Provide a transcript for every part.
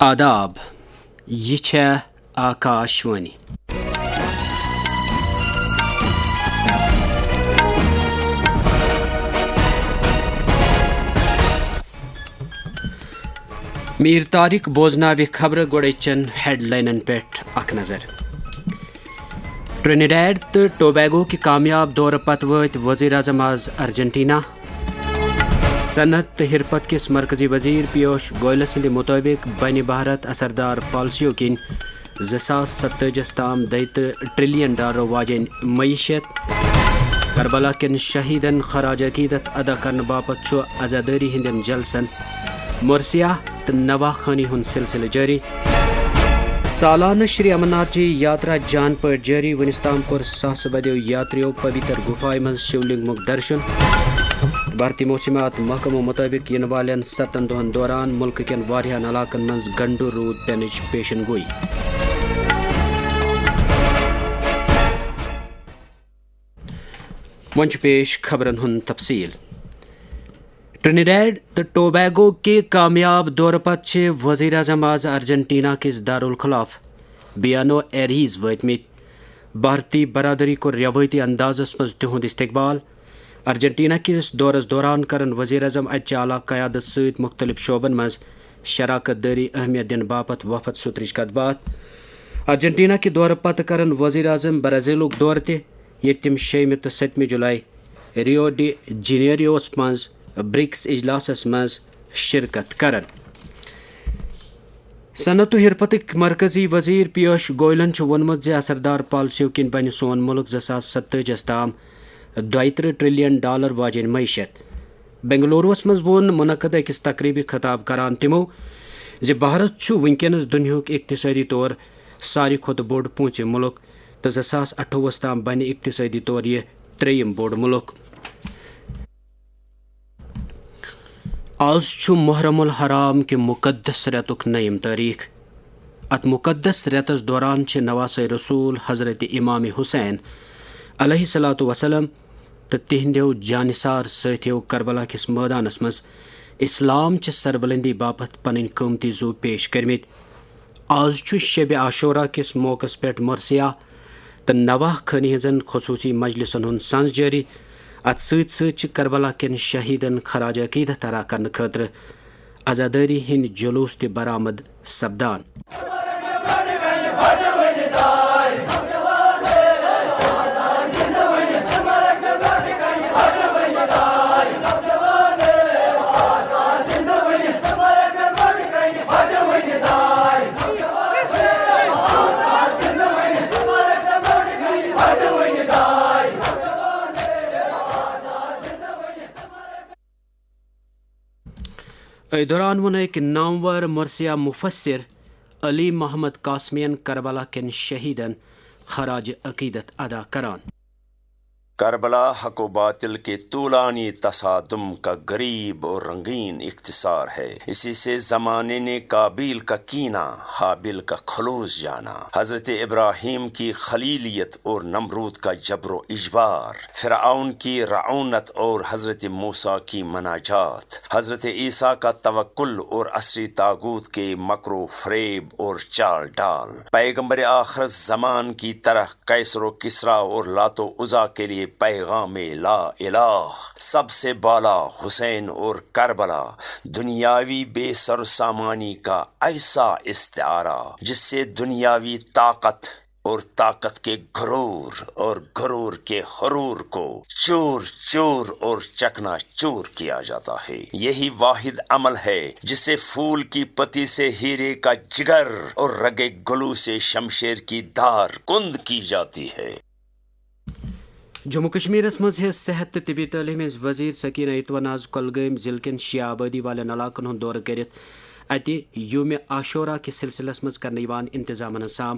آداب یہ چھےٚ آکاشوانی میر طارق بوزناوِ خبرٕ گۄڈٕچن ہیڈ لاینن پٮ۪ٹھ اکھ نظر۔ ٹرینیڈیڈ تہٕ ٹوبیگو کہِ کامیاب دورٕ پتہٕ وٲتۍ وزیر اعظم آز ارجنٹینا۔ صنعت تہٕ ہرپت کِس مرکزی وزیر پیوش گوئلہٕ سٕنٛدِ مُطٲبِق بنہِ بھارت اثردار پالسیو کِنۍ 2047 تام $2 ٹریلین واجیٚنۍ معیشت۔ کربلا کٮ۪ن شہیدن خراج عقیدت ادا کرنہٕ باپتھ چھُ عزادٲری ہٕنٛدٮ۪ن جلسن مرثیہ تہٕ نواخانی ہُنٛد سلسلہٕ جٲری۔ سالانہٕ شری امرناتھ جی یاترا جان پٲٹھۍ جٲری۔ وُنیُس تام کوٚر ساسہٕ بٔدیو یاترِیو پویتر گُفایہِ منٛز شِولنگمُک درشن۔ بھارتی موسمیات محکمو مُطٲبِق یِنہٕ والٮ۪ن 7 دۄہن دوران مُلکہٕ کٮ۪ن واریاہن علاقن منٛز گنڈٕ روٗد پٮ۪نٕچ پیشن گوئی۔ وۄنۍ چھُ پیش خبرن ہُنٛد تفصیل۔ ٹرینیڈیڈ تہٕ ٹوبیگو کہِ کامیاب دورٕ پتہٕ چھِ وزیر اعظم آز ارجنٹینا کِس دارالخلاف بیانو ایریز وٲتمٕتۍ۔ بھارتی برادری کوٚر رٮ۪وٲیتی اندازس منٛز تِہُنٛد استقبال۔ ارجنٹینا کِس دورس دوران کرن وزیر اعظم اتچہِ اعلیٰ قیادت سۭتۍ مختلف شعبن منٛز شراکت دٲری اہمیت دِنہٕ باپتھ وفد سُترٕچ کتھ باتھ۔ ارجنٹینا کہِ دورٕ پتہٕ کرن وزیر اعظم برازیلُک دورٕ تہِ، ییٚتہِ تِم 6 تہٕ 7 جُلائی ریو ڈی جنیروہس منٛز برکس اجلاسس منٛز شرکت کرن۔ صنعت تہٕ ہرپتٕکۍ مرکزی وزیر پیوش گوئلن چھُ ووٚنمُت زِ اثردار پالسیو کِنۍ بنہِ سون مُلک 2047 تام $2 ٹریلین واجیٚنۍ معیشت۔ بنگلوروٗہس منٛز ووٚن مُنعقد أکِس تقریٖبہِ خطاب کران تِمو زِ بھارت چھُ وُنکیٚنس دُنیاہُک اقتصٲدی طور ساروی کھۄتہٕ بوٚڑ پوٗنٛژِم مُلک تہٕ 2028 تام بنہِ اقتصٲدی طور یہِ 3یم بوٚڑ مُلک۔ آز چھُ محرم الحرام کہِ مُقدس رٮ۪تُک 9م تٲریٖخ۔ اتھ مُقدس رٮ۪تس دوران چھِ نواسے رسوٗل حضرت امام حسین علیہ الصلوۃ والسلام تہٕ تِہنٛدیو جانِثار سٲتھیو کربلا کِس مٲدانس منٛز اسلام چہِ سربلندی باپتھ پنٕنۍ قۭمتی زُو پیش کٔرمٕتۍ۔ آز چھُ شبِ عاشورہ کِس موقعس پٮ۪ٹھ مرثیہ تہٕ نواح خٲنی ہٕنٛزن خصوٗصی مجلسن ہُنٛد سنز جٲری۔ اتھ سۭتۍ سۭتۍ چھِ کربلا کٮ۪ن شہیدن خراج عقیدت ادا کرنہٕ خٲطرٕ عزادٲری ہٕنٛدۍ جلوٗس تہِ برآمد سپدان۔ أتھۍ دوران ووٚن أکۍ نامور مرثیہ مُفسر علی محمد قاسمیَن کربلا کٮ۪ن شہیدن خراج عقیدت ادا کران۔ کربلا حق و باطل کے طولانی تصادم کا غریب اور رنگین اختصار ہے۔ اسی سے زمانے نے قابیل کا کینہ، حابیل کا خلوص جانا، حضرت ابراہیم کی خلیلیت اور نمرود کا جبر و اجبار، فرعون کی رعونت اور حضرت موسیٰ کی مناجات، حضرت عیسیٰ کا توکل اور عصری طاغوت کے مکر و فریب اور چال ڈال، پیغمبر آخر زمان کی طرح قیصر و کسریٰ اور لات و عزیٰ کے لیے پیغام لا الہ، سب سے بالا حسین اور کربلا، دنیاوی بے سر سامانی کا ایسا استعارہ جس سے دنیاوی طاقت کے غرور اور غرور کے حرور کو چور چور اور چکنا چور کیا جاتا ہے۔ یہی واحد عمل ہے جس سے پھول کی پتی سے ہیرے کا جگر اور رگے گلو سے شمشیر کی دھار کند کی جاتی ہے۔ جموں کشمیرس منٛز ہیٚژ صحت تہٕ طبی تعلیٖم ہٕنٛز وزیر سکینہ اتوان آز کۄلگٲمۍ ضلعہٕ کٮ۪ن شیعہ آبٲدی والٮ۪ن علاقن ہُنٛد دورٕ کٔرِتھ اتہِ یومہِ عاشورہ کِس سلسلس منٛز کرنہٕ یِوان انتظامن ہٕنٛز سام۔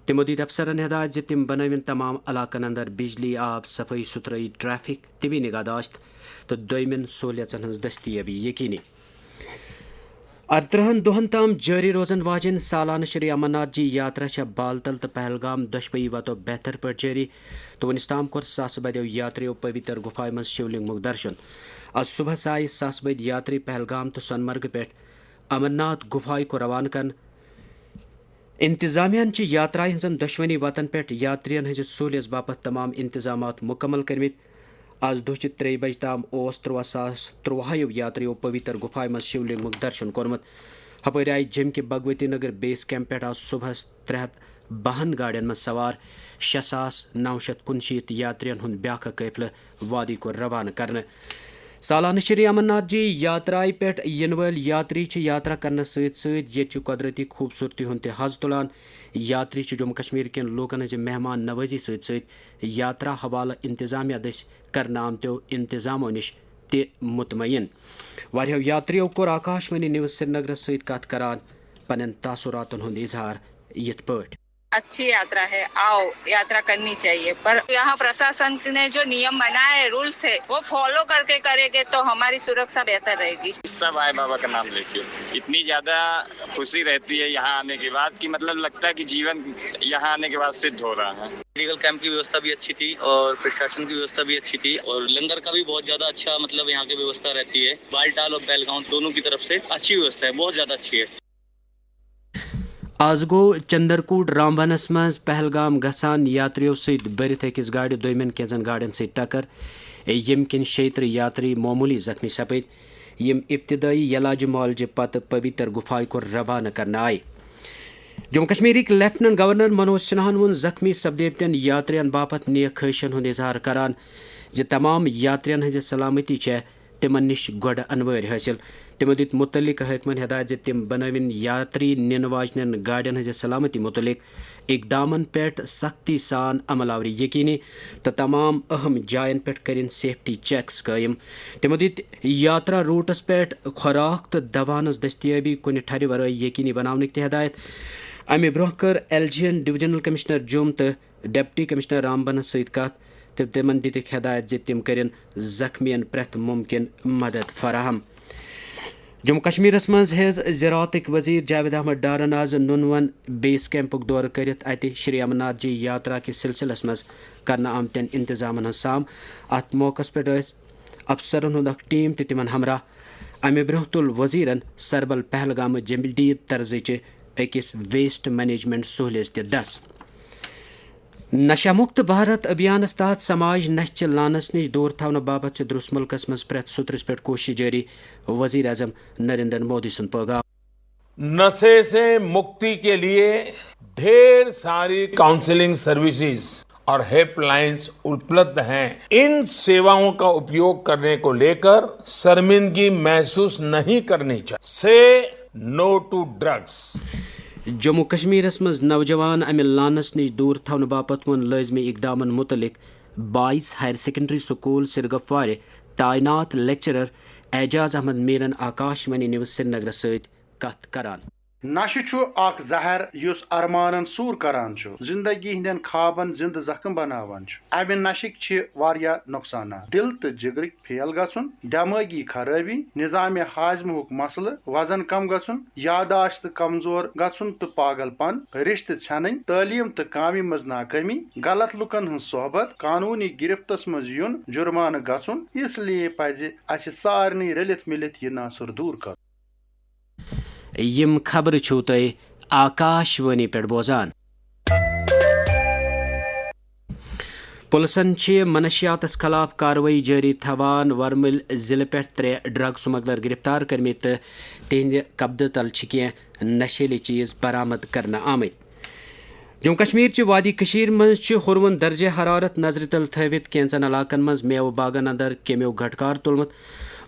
تِمو دِتۍ افسرن ہدایت زِ تِم بنٲوِن تمام علاقن اندر بجلی، آب، صفٲیی ستھرٲیی، ٹریفک، طبی نگہداشت تہٕ دوٚیمٮ۪ن سہوٗلیژن ہٕنٛز دٔستیٲبی یقینی۔ 38 دۄہن تام جٲری روزن واجیٚنۍ سالانہٕ شری امرناتھ جی یاترا چھےٚ بالتل تہٕ پہلگام دۄشوٕیی وتو بہتر پٲٹھۍ جٲری تہٕ وُنیُس تام کوٚر ساسہٕ بٔدیو یاترِیو پویتر گُفایہِ منٛز شِولنگمُک درشن۔ آز صبحس آیہِ ساسہٕ بٔدۍ یاتری پہلگام تہٕ سونہٕ مرگہٕ پٮ۪ٹھ امرناتھ گفائی کو روانہ کرن انتظامیہ یاترائی ہزن دشونی وطن پہ یاترین ہز سہولیت باپت تمام انتظامات مکمل کرمت آز دہ 3 بج تام 13,013 یاتریو پویتر گفائی مز شیولنگک درشن کورمت ہپر آئی جم کہ بھگوتی نگر بیس کیمپ پہ آز صبح 352 گاڑین مز سوار 6,965 یاترین ہند بیاکھ قافلہ وادی کو روانہ کرنے سالانہ شری امرناتھ جی یاترائی پہ ین ول یاتری یاترا کرنے ست قدرتی خوبصورتی ہند تہ حز تلان یاتری جموں کشمیر کن لوکن ہز مہمان نوازی ست یاترا حوالہ انتظامیہ دس کرنے آمتو انتظامو نش تہ مطمئن واریاہو یاتریو کور آکاشوانی نیوز سری نگر ست کت کران پنن تاثراتن ہند اظہار یت پٹ اچھی یاترا ہے، آؤ یاترا کرنی چاہیے، پر یہاں پرشاسن نے جو نیم بنائے ہے، رولس ہے، وہ فالو کر کے کرے گے تو ہماری سرکشا بہتر رہے گی. سب آئے بابا کا نام لے کے اتنی زیادہ خوشی رہتی ہے یہاں آنے کے بعد کہ مطلب لگتا ہے کہ جیون یہاں آنے کے بعد سدھ ہو رہا ہے. میڈیکل کیمپ کی ویوستھا بھی اچھی تھی اور پرشاسن کی ویوستھا بھی اچھی تھی اور لنگر کا بھی بہت زیادہ اچھا مطلب یہاں کی ویوستھا رہتی ہے. بالٹال اور بیلگاؤں دونوں کی طرف سے اچھی ویوستھا ہے، بہت زیادہ اچھی ہے. آز گو چندرکوٹ رامبنس مز پہلگام گھان یاتریو ست برت اکس گاڑی دومین کینزن گاڑین ست ٹکر یم کن 36 یاتری معمولی زخمی سپد یم ابتدائی علاج معالجہ پتہ پویتر گفائی کو روانہ کرنے آئے. جموں کشمیرک لیفٹننٹ گورنر منوج سنہاہن وون زخمی سپدیمتین یاترین باپت نیک خواہشن ہند اظہار کران تمام یاترین ہز سلامتی تمن نش گۄڈٕ انوٲرۍ حٲصِل. تمو دِتۍ متعلق حٲکمن ہدایت تم بنٲوِن یاتری نِنہٕ واجنٮ۪ن گاڑین ہٕنٛزِ سلامتی متعلق اقدامن پٮ۪ٹھ سختی سان عمل آوری یقینی تہٕ تمام اہم جاین پٮ۪ٹھ کٔرِن سیفٹی چیکس قٲیِم. تمو دِتۍ یاترا روٹس پٮ۪ٹھ خوراک تہٕ دوا ہٕنٛز دٔستیٲبی کُنہِ ٹھرِ ورٲے یقینی بناونٕکۍ تہِ ہدایت. امہِ برونٛہہ کٔر LGN ڈویژنل کمشنر جوم تہٕ ڈپٹی کمشنر رامبنس سۭتۍ کتھ تہٕ تمن دِتِکھ ہدایت زِ تِم کٔرِن زخمین پرٛٮ۪تھ مُمکِن مدد فراہم. جموں کشمیرس مز ہیز زراعتک وزیر جاوید احمد ڈارن آز نونون بیس کیمپک دورہ کرت اتہ شری امرناتھ جی یاترا کس سلسلس مز کرنے آمتین انتظامن ہز سام. ات موقع پہ افسرن ہند اخ ٹیم تہ تمن ہمراہ. امہ برونٛہہ تل وزیرن سربل پہلگام جدید طرزچ اکس ویسٹ مینجمنٹ سہولیت تہ دس. نشہ مکت بھارت ابھیانس تحت سماج نشہ لانس نش دور تھونہ باپت درست ملکس مز پریت سطرس پہ کوشش جاری. وزیر اعظم نریندر مودی سن پیغام. نشے سے مکتی کے لیے ڈھیر ساری کاؤنسلنگ سروسز اور ہیلپ لائنز اپلبدھ ہیں. ان سیواؤں کا اپیوگ کرنے کو لے کر شرمندگی محسوس نہیں کرنی چاہیے. سے نو ٹو ڈرگس. جموں کشمیرس مز نوجوان امہ لانس نش دور تھونہ باپت ون لازمی اقدامن متعلق 22 ہائر سیکنڈری سکول سرگفوار تعینات لیکچرر اعجاز احمد میرن آکاشوانی نیوز سری نگر ست کت کران. نشہ چھُ اکھ زہر یُس ارمانن سوٗر کران چھُ، زندگی ہٕنٛدٮ۪ن خوابن زندٕ زخم بناوان چھُ. امہِ نشٕکۍ چھِ واریاہ نۄقصانات: دل تہٕ جگرٕکۍ پھیل گژھُن، دٮ۪مٲغی خرٲبی، نظامِ ہاضمہُک مسلہٕ، وزن کم گژھُن، یاداشت کمزور گژھُن تہٕ پاگل پن، رشتہٕ ژھٮ۪نٕنۍ، تعلیٖم تہٕ کامہِ منٛز ناکٲمی، غلط لُکن ہٕنٛز صحبت، قانوٗنی گرفتس منٛز یُن، جُرمانہٕ گژھُن. اس لیے پزِ اسہِ سارنٕے رٔلِتھ مِلِتھ یہِ ناصُر دوٗر کرُن. یم خبر چھو تُہۍ آکاشوانی پٮ۪ٹھ بوزان. پُلسن چھِ منشیاتس خلاف کاروٲیی جٲری تھاوان. ورمل ضلعہٕ پٮ۪ٹھ 3 ڈرگ سمگلر گرفتار کٔرمٕتۍ تہٕ تِہنٛدِ قبضہٕ تل چھِ کینٛہہ نشیلی چیز برآمد کرنہٕ آمٕتۍ. جموں کشمیر چہِ وادی کٔشیٖر منٛز چھِ ہُروُن درجہ حرارت نظرِ تل تھٲوِتھ کینٛژن علاقن منٛز میوٕ باغن اندر کیٚمیو گھٹکار تُلمُت.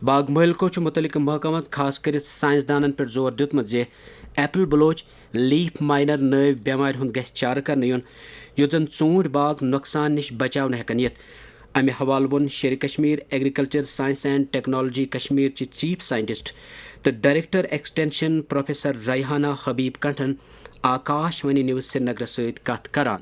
باغ مٲلکو چھُ متعلقہٕ محکمس خاص کٔرِتھ سائنسدانن پٮ۪ٹھ زور دیُتمُت زِ ایپل بلوچ لیف مائنر نٲوۍ بٮ۪مارِ ہُنٛد گژھِ چارٕ کرنہٕ یُن یُتھ زن ژوٗنٛٹھۍ باغ نۄقصان نِش بچاونہٕ ہٮ۪کن یِتھ. امہِ حوالہٕ ووٚن شیرِ Kashmir agriculture science and technology Kashmir چہِ چیف سائنٹسٹ تہٕ director extension professor Rehana Habib کنٹھن آکاشوانی نیوز سری نگر سۭتۍ کتھ کران.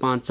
5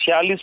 46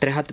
300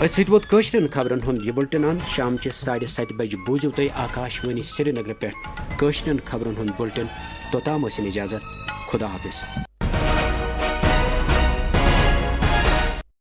ات ووت کٲشرٮ۪ن خبرن ہُنٛد یہِ بُلٹن اند شامچہِ 7:30 بجہِ بوٗزِو تُہۍ آکاشوانی سری نگر پٮ۪ٹھ کٲشرٮ۪ن خبرن ہُنٛد بُلٹن توٚتام ٲسِن اجازت خدا حافظ.